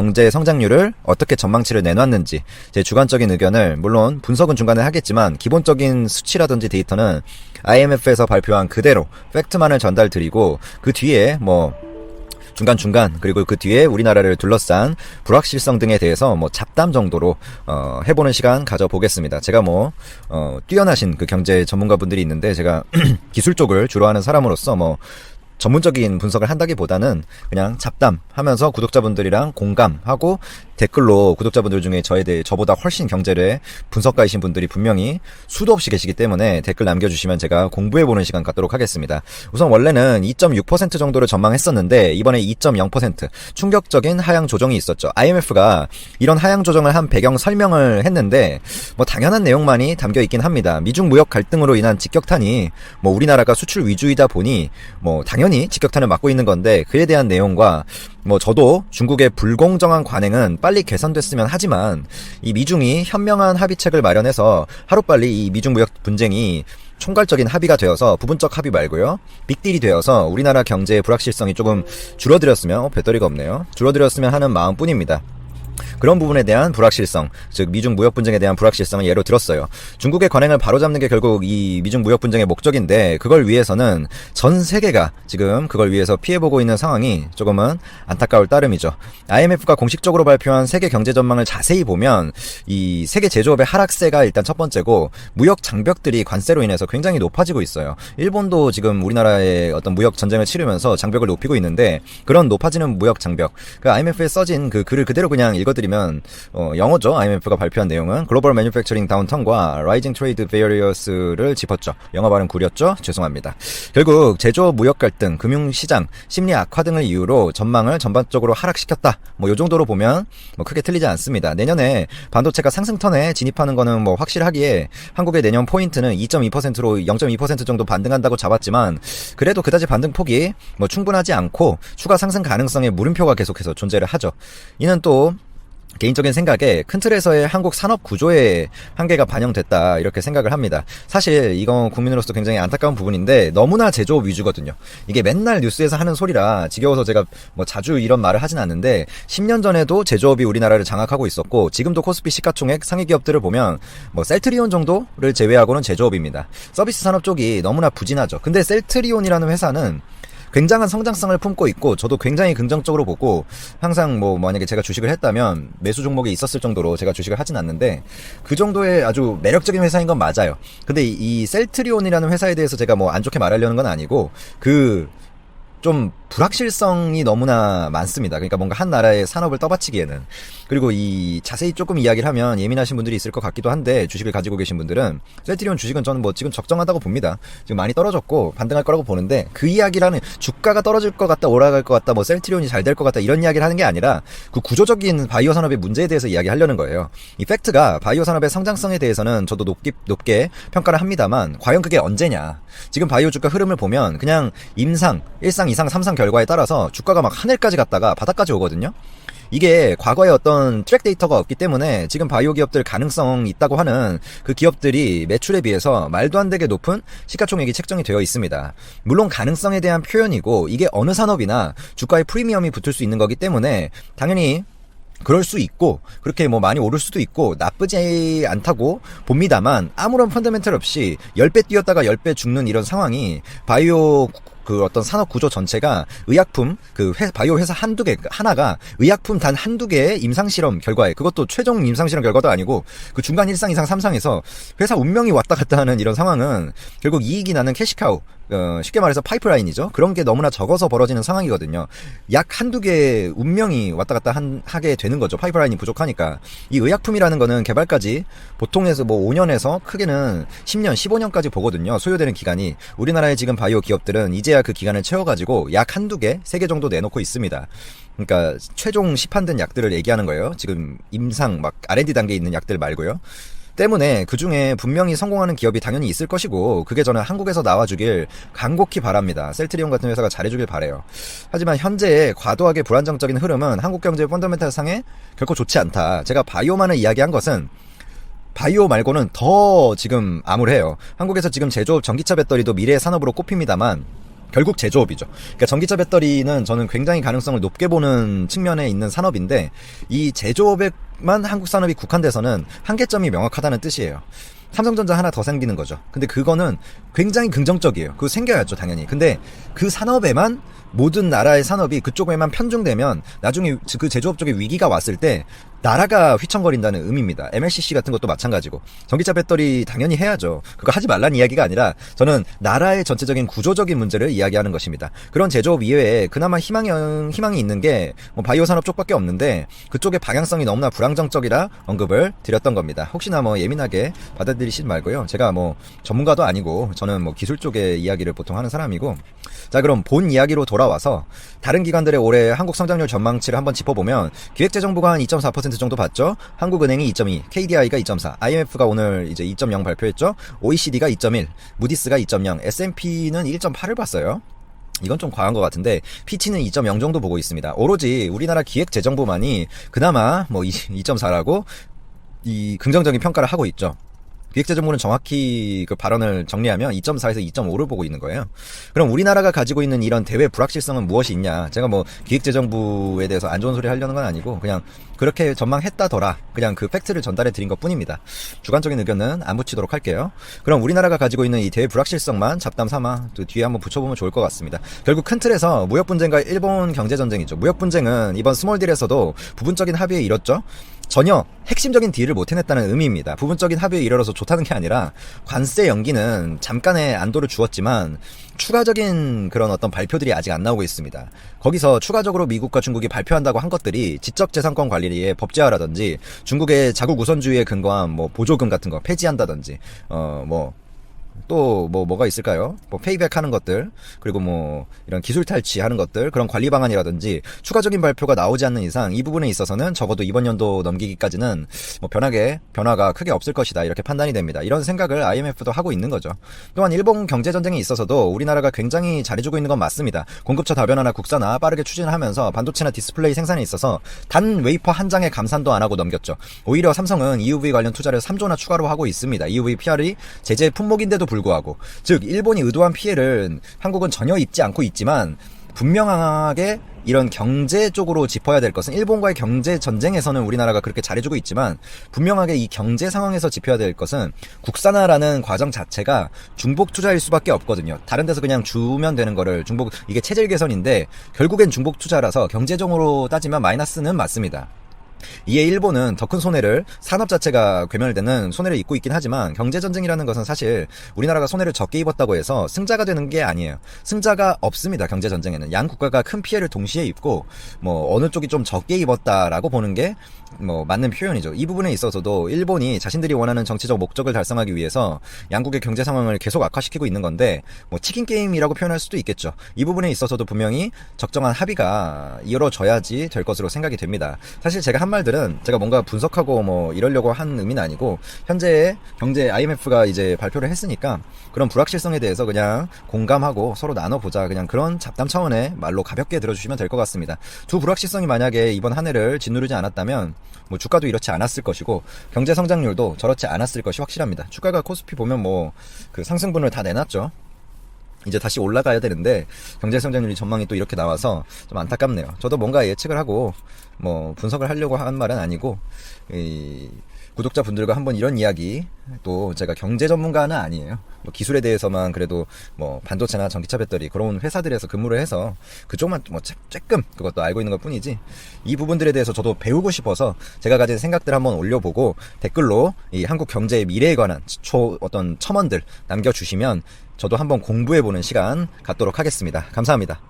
경제 성장률을 어떻게 전망치를 내놨는지 제 주관적인 의견을 물론 분석은 중간에 하겠지만 기본적인 수치라든지 데이터는 IMF에서 발표한 그대로 팩트만을 전달드리고 그 뒤에 뭐 중간중간 그리고 그 뒤에 우리나라를 둘러싼 불확실성 등에 대해서 뭐 잡담 정도로 해보는 시간 가져보겠습니다. 제가 뭐 뛰어나신 그 경제 전문가분들이 있는데 제가 기술 쪽을 주로 하는 사람으로서 뭐 전문적인 분석을 한다기보다는 그냥 잡담하면서 구독자분들이랑 공감하고 댓글로 구독자분들 중에 저에 대해 저보다 훨씬 경제를 분석가이신 분들이 분명히 수도 없이 계시기 때문에 댓글 남겨주시면 제가 공부해보는 시간 갖도록 하겠습니다. 우선 원래는 2.6% 정도를 전망했었는데 이번에 2.0% 충격적인 하향 조정이 있었죠. IMF가 이런 하향 조정을 한 배경 설명을 했는데 뭐 당연한 내용만이 담겨 있긴 합니다. 미중 무역 갈등으로 인한 직격탄이 뭐 우리나라가 수출 위주이다 보니 뭐 당연히 직격탄을 맞고 있는 건데 그에 대한 내용과 뭐 저도 중국의 불공정한 관행은 빨리 개선됐으면 하지만 이 미중이 현명한 합의책을 마련해서 하루빨리 이 미중 무역 분쟁이 총괄적인 합의가 되어서 부분적 합의 말고요 빅딜이 되어서 우리나라 경제의 불확실성이 조금 줄어들었으면 배터리가 없네요. 줄어들었으면 하는 마음뿐입니다. 그런 부분에 대한 불확실성, 즉 미중 무역 분쟁에 대한 불확실성을 예로 들었어요. 중국의 관행을 바로잡는 게 결국 이 미중 무역 분쟁의 목적인데 그걸 위해서는 전 세계가 지금 그걸 위해서 피해보고 있는 상황이 조금은 안타까울 따름이죠. IMF가 공식적으로 발표한 세계 경제 전망을 자세히 보면 이 세계 제조업의 하락세가 일단 첫 번째고 무역 장벽들이 관세로 인해서 굉장히 높아지고 있어요. 일본도 지금 우리나라의 어떤 무역 전쟁을 치르면서 장벽을 높이고 있는데 그런 높아지는 무역 장벽, 그 IMF에 써진 그 글을 그대로 그냥 읽어드리면 영어죠. IMF가 발표한 내용은 글로벌 매뉴팩처링 다운턴과 라이징 트레이드 베리어스를 짚었죠. 영어 발음 구렸죠? 죄송합니다. 결국 제조업 무역 갈등, 금융시장, 심리 악화 등을 이유로 전망을 전반적으로 하락시켰다. 뭐 요 정도로 보면 뭐 크게 틀리지 않습니다. 내년에 반도체가 상승턴에 진입하는 거는 뭐 확실하기에 한국의 내년 포인트는 2.2%로 0.2% 정도 반등한다고 잡았지만 그래도 그다지 반등폭이 뭐 충분하지 않고 추가 상승 가능성의 물음표가 계속해서 존재를 하죠. 이는 또 개인적인 생각에 큰 틀에서의 한국 산업 구조의 한계가 반영됐다 이렇게 생각을 합니다. 사실 이건 국민으로서 굉장히 안타까운 부분인데 너무나 제조업 위주거든요. 이게 맨날 뉴스에서 하는 소리라 지겨워서 제가 뭐 자주 이런 말을 하진 않는데 10년 전에도 제조업이 우리나라를 장악하고 있었고 지금도 코스피 시가총액 상위 기업들을 보면 뭐 셀트리온 정도를 제외하고는 제조업입니다. 서비스 산업 쪽이 너무나 부진하죠. 근데 셀트리온이라는 회사는 굉장한 성장성을 품고 있고 저도 굉장히 긍정적으로 보고 항상 뭐 만약에 제가 주식을 했다면 매수 종목이 있었을 정도로 제가 주식을 하진 않는데 그 정도의 아주 매력적인 회사인 건 맞아요. 근데 이 셀트리온이라는 회사에 대해서 제가 뭐 안 좋게 말하려는 건 아니고 좀 불확실성이 너무나 많습니다. 그러니까 뭔가 한 나라의 산업을 떠받치기에는. 그리고 이 자세히 조금 이야기를 하면 예민하신 분들이 있을 것 같기도 한데 주식을 가지고 계신 분들은 셀트리온 주식은 저는 뭐 지금 적정하다고 봅니다. 지금 많이 떨어졌고 반등할 거라고 보는데 그 이야기라는 주가가 떨어질 것 같다 올라갈 것 같다 뭐 셀트리온이 잘 될 것 같다 이런 이야기를 하는 게 아니라 그 구조적인 바이오 산업의 문제에 대해서 이야기하려는 거예요. 이 팩트가 바이오 산업의 성장성에 대해서는 저도 높게 평가를 합니다만 과연 그게 언제냐. 지금 바이오 주가 흐름을 보면 그냥 임상, 1상, 2상, 3상 결과에 따라서 주가가 막 하늘까지 갔다가 바닥까지 오거든요. 이게 과거에 어떤 트랙 데이터가 없기 때문에 지금 바이오 기업들 가능성 있다고 하는 그 기업들이 매출에 비해서 말도 안 되게 높은 시가총액이 책정이 되어 있습니다. 물론 가능성에 대한 표현이고 이게 어느 산업이나 주가에 프리미엄이 붙을 수 있는 거기 때문에 당연히 그럴 수 있고 그렇게 뭐 많이 오를 수도 있고 나쁘지 않다고 봅니다만 아무런 펀더멘털 없이 10배 뛰었다가 10배 죽는 이런 상황이 바이오 그 어떤 산업 구조 전체가 의약품 바이오 회사 한두 개 하나가 의약품 단 한두 개의 임상 실험 결과에 그것도 최종 임상 실험 결과도 아니고 그 중간 1상, 2상, 3상에서 회사 운명이 왔다 갔다 하는 이런 상황은 결국 이익이 나는 캐시카우 쉽게 말해서 파이프라인이죠. 그런 게 너무나 적어서 벌어지는 상황이거든요. 약 한두 개의 운명이 왔다 갔다 하게 되는 거죠. 파이프라인이 부족하니까. 이 의약품이라는 거는 개발까지 보통에서 뭐 5년에서 크게는 10년, 15년까지 보거든요. 소요되는 기간이. 우리나라의 지금 바이오 기업들은 이제야 그 기간을 채워가지고 약 한두 개, 3개 정도 내놓고 있습니다. 그러니까 최종 시판된 약들을 얘기하는 거예요. 지금 임상 막 R&D 단계에 있는 약들 말고요. 때문에 그 중에 분명히 성공하는 기업이 당연히 있을 것이고 그게 저는 한국에서 나와주길 간곡히 바랍니다. 셀트리온 같은 회사가 잘해주길 바래요. 하지만 현재의 과도하게 불안정적인 흐름은 한국 경제의 펀더멘탈 상에 결코 좋지 않다. 제가 바이오만을 이야기한 것은 바이오 말고는 더 지금 암울해요. 한국에서 지금 제조업 전기차 배터리도 미래의 산업으로 꼽힙니다만 결국 제조업이죠. 그러니까 전기차 배터리는 저는 굉장히 가능성을 높게 보는 측면에 있는 산업인데, 이 제조업에만 한국 산업이 국한돼서는 한계점이 명확하다는 뜻이에요. 삼성전자 하나 더 생기는 거죠. 근데 그거는 굉장히 긍정적이에요. 그거 생겨야죠, 당연히. 근데 그 산업에만, 모든 나라의 산업이 그쪽에만 편중되면 나중에 그 제조업 쪽에 위기가 왔을 때 나라가 휘청거린다는 의미입니다. MLCC 같은 것도 마찬가지고, 전기차 배터리 당연히 해야죠. 그거 하지 말라는 이야기가 아니라 저는 나라의 전체적인 구조적인 문제를 이야기하는 것입니다. 그런 제조업 이외에 그나마 희망이 있는 게 뭐 바이오 산업 쪽밖에 없는데, 그쪽의 방향성이 너무나 불안정적이라 언급을 드렸던 겁니다. 혹시나 뭐 예민하게 받아들이시지 말고요. 제가 뭐 전문가도 아니고 저는 뭐 기술 쪽의 이야기를 보통 하는 사람이고. 자, 그럼 본 이야기로 돌아와서 다른 기관들의 올해 한국 성장률 전망치를 한번 짚어보면, 기획재정부가 한 2.4% 정도 봤죠. 한국은행이 2.2, KDI가 2.4, IMF가 오늘 이제 2.0 발표했죠. OECD가 2.1, 무디스가 2.0, S&P는 1.8을 봤어요. 이건 좀 과한 것 같은데, 피치는 2.0 정도 보고 있습니다. 오로지 우리나라 기획재정부만이 그나마 뭐 2.4라고 이 긍정적인 평가를 하고 있죠. 기획재정부는 정확히 그 발언을 정리하면 2.4에서 2.5를 보고 있는 거예요. 그럼 우리나라가 가지고 있는 이런 대외 불확실성은 무엇이 있냐? 제가 뭐 기획재정부에 대해서 안 좋은 소리 하려는 건 아니고, 그냥 그렇게 전망했다더라, 그냥 그 팩트를 전달해 드린 것 뿐입니다. 주관적인 의견은 안 붙이도록 할게요. 그럼 우리나라가 가지고 있는 이 대외 불확실성만 잡담 삼아 또 뒤에 한번 붙여보면 좋을 것 같습니다. 결국 큰 틀에서 무역분쟁과 일본 경제전쟁이죠. 무역분쟁은 이번 스몰딜에서도 부분적인 합의에 이뤘죠. 전혀 핵심적인 딜을 못 해냈다는 의미입니다. 부분적인 합의에 이르러서 좋다는 게 아니라, 관세 연기는 잠깐의 안도를 주었지만 추가적인 그런 어떤 발표들이 아직 안 나오고 있습니다. 거기서 추가적으로 미국과 중국이 발표한다고 한 것들이 지적재산권 관리의 법제화라든지, 중국의 자국 우선주의에 근거한 뭐 보조금 같은 거 폐지한다든지, 또 뭐가 있을까요? 뭐 페이백 하는 것들, 그리고 뭐 이런 기술 탈취하는 것들, 그런 관리 방안이라든지 추가적인 발표가 나오지 않는 이상 이 부분에 있어서는 적어도 이번 연도 넘기기까지는 뭐 변화가 크게 없을 것이다, 이렇게 판단이 됩니다. 이런 생각을 IMF도 하고 있는 거죠. 또한 일본 경제 전쟁에 있어서도 우리나라가 굉장히 잘해주고 있는 건 맞습니다. 공급처 다변화나 국산화 빠르게 추진을 하면서 반도체나 디스플레이 생산에 있어서 단 웨이퍼 한 장의 감산도 안 하고 넘겼죠. 오히려 삼성은 EUV 관련 투자를 3조나 추가로 하고 있습니다. EUV PR이 제재 품목인데도 불구하고, 즉 일본이 의도한 피해를 한국은 전혀 입지 않고 있지만, 분명하게 이런 경제 쪽으로 짚어야 될 것은, 일본과의 경제 전쟁에서는 우리나라가 그렇게 잘해주고 있지만 분명하게 이 경제 상황에서 짚어야 될 것은, 국산화라는 과정 자체가 중복 투자일 수밖에 없거든요. 다른 데서 그냥 주면 되는 거를 이게 체질 개선인데 결국엔 중복 투자라서 경제적으로 따지면 마이너스는 맞습니다. 이에 일본은 더 큰 손해를, 산업 자체가 괴멸되는 손해를 입고 있긴 하지만, 경제전쟁이라는 것은 사실 우리나라가 손해를 적게 입었다고 해서 승자가 되는 게 아니에요. 승자가 없습니다. 경제전쟁에는 양 국가가 큰 피해를 동시에 입고, 뭐 어느 쪽이 좀 적게 입었다라고 보는 게 뭐 맞는 표현이죠. 이 부분에 있어서도 일본이 자신들이 원하는 정치적 목적을 달성하기 위해서 양국의 경제 상황을 계속 악화시키고 있는 건데, 뭐 치킨 게임이라고 표현할 수도 있겠죠. 이 부분에 있어서도 분명히 적정한 합의가 이루어져야지 될 것으로 생각이 됩니다. 사실 제가 한 말들은 제가 뭔가 분석하고 뭐 이러려고 한 의미는 아니고, 현재의 경제 IMF가 이제 발표를 했으니까 그런 불확실성에 대해서 그냥 공감하고 서로 나눠보자, 그냥 그런 잡담 차원의 말로 가볍게 들어주시면 될 것 같습니다. 두 불확실성이 만약에 이번 한 해를 짓누르지 않았다면 뭐 주가도 이렇지 않았을 것이고, 경제 성장률도 저렇지 않았을 것이 확실합니다. 주가가 코스피 보면 뭐 그 상승분을 다 내놨죠. 이제 다시 올라가야 되는데 경제 성장률이 전망이 또 이렇게 나와서 좀 안타깝네요. 저도 뭔가 예측을 하고 뭐 분석을 하려고 한 말은 아니고, 구독자분들과 한번 이런 이야기, 또 제가 경제 전문가는 아니에요. 뭐 기술에 대해서만 그래도 뭐 반도체나 전기차 배터리 그런 회사들에서 근무를 해서 그쪽만 뭐 쬐끔 그것도 알고 있는 것 뿐이지, 이 부분들에 대해서 저도 배우고 싶어서 제가 가진 생각들 한번 올려보고, 댓글로 이 한국 경제의 미래에 관한 어떤 첨언들 남겨주시면 저도 한번 공부해보는 시간 갖도록 하겠습니다. 감사합니다.